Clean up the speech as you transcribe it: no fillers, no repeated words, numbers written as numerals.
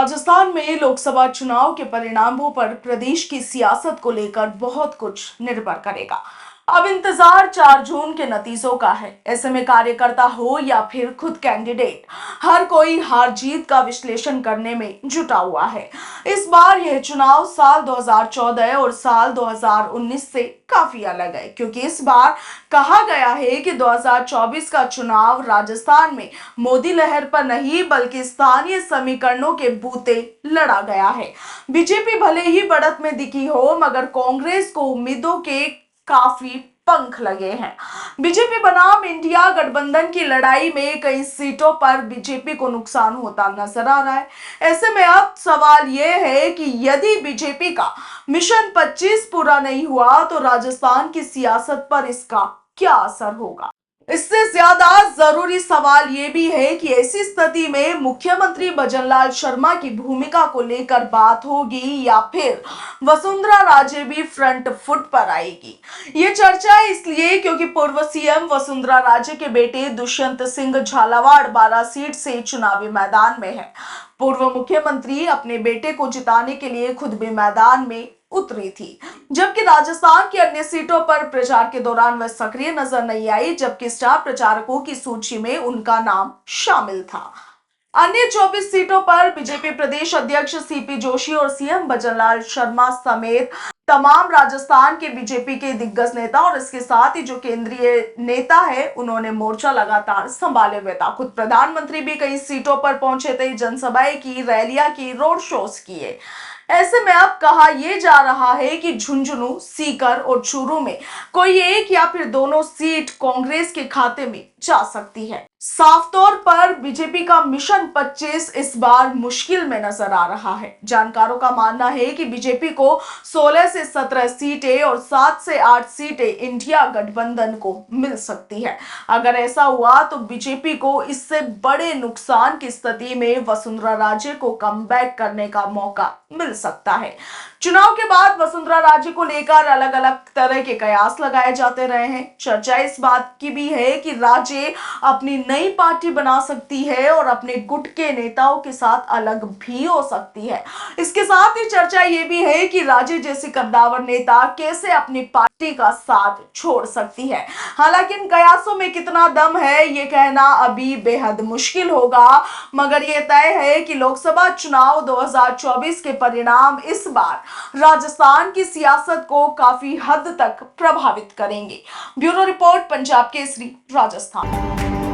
राजस्थान में लोकसभा चुनाव के परिणामों पर प्रदेश की सियासत को लेकर बहुत कुछ निर्भर करेगा। अब इंतजार 4 जून के नतीजों का है। ऐसे में कार्यकर्ता हो या फिर खुद कैंडिडेट, हर कोई हार जीत का विश्लेषण करने में जुटा हुआ है। इस बार यह चुनाव साल 2014 और साल 2019 से काफी अलग है, क्योंकि इस बार कहा गया है कि 2024 का चुनाव राजस्थान में मोदी लहर पर नहीं बल्कि स्थानीय समीकरणों के बूते लड़ा गया है। बीजेपी भले ही बढ़त में दिखी हो, मगर कांग्रेस को उम्मीदों के काफी पंख लगे हैं। बीजेपी बनाम इंडिया गठबंधन की लड़ाई में कई सीटों पर बीजेपी को नुकसान होता नजर आ रहा है। ऐसे में अब सवाल यह है कि यदि बीजेपी का मिशन 25 पूरा नहीं हुआ तो राजस्थान की सियासत पर इसका क्या असर होगा। इससे ज्यादा जरूरी सवाल ये भी है कि ऐसी स्थिति में मुख्यमंत्री भजनलाल शर्मा की भूमिका को लेकर बात होगी या फिर वसुंधरा राजे भी फ्रंट फुट पर आएगी। ये चर्चा इसलिए क्योंकि पूर्व सीएम वसुंधरा राजे के बेटे दुष्यंत सिंह झालावाड़ 12 सीट से चुनावी मैदान में है। पूर्व मुख्यमंत्री अपने बेटे को जिताने के लिए खुद भी मैदान में उतरी थी, जबकि राजस्थान की अन्य सीटों पर प्रचार के दौरान वह सक्रिय नजर नहीं आई, जबकि स्टार प्रचारकों की सूची में उनका नाम शामिल था। अन्य 24 सीटों पर बीजेपी प्रदेश अध्यक्ष सीपी जोशी और सीएम भजनलाल शर्मा समेत तमाम राजस्थान के बीजेपी के दिग्गज नेता और इसके साथ ही जो केंद्रीय नेता है, उन्होंने मोर्चा लगातार संभाले हुए था। खुद प्रधानमंत्री भी कई सीटों पर पहुंचे थे, जनसभाएं की, रैलियां की, रोड शोज किए। ऐसे में अब कहा यह जा रहा है कि झुंझुनू, सीकर और चूरू में कोई एक या फिर दोनों सीट कांग्रेस के खाते में जा सकती है। साफ तौर पर बीजेपी का मिशन 25 इस बार मुश्किल में नजर आ रहा है। जानकारों का मानना है कि बीजेपी को 16 से 17 सीटें और 7 से 8 सीटें इंडिया गठबंधन को मिल सकती है। अगर ऐसा हुआ तो बीजेपी को इससे बड़े नुकसान की स्थिति में वसुंधरा राजे को कमबैक करने का मौका मिल सकता है। चुनाव के बाद वसुंधरा राजे को लेकर अलग अलग तरह के कयास लगाए जाते रहे हैं। चर्चा इस बात की भी है कि राजे अपनी नई पार्टी बना सकती है और अपने गुट के नेताओं के साथ अलग भी हो सकती है। इसके साथ ही चर्चा ये भी है कि राजे जैसे कद्दावर नेता कैसे अपनी पार्टी का साथ छोड़ सकती है। हालांकि इन कयासों में कितना दम है ये कहना अभी बेहद मुश्किल होगा, मगर यह तय है कि लोकसभा चुनाव 2024 के परिणाम इस बार राजस्थान की सियासत को काफी हद तक प्रभावित करेंगे। Bureau report, Punjab Kesari, Rajasthan.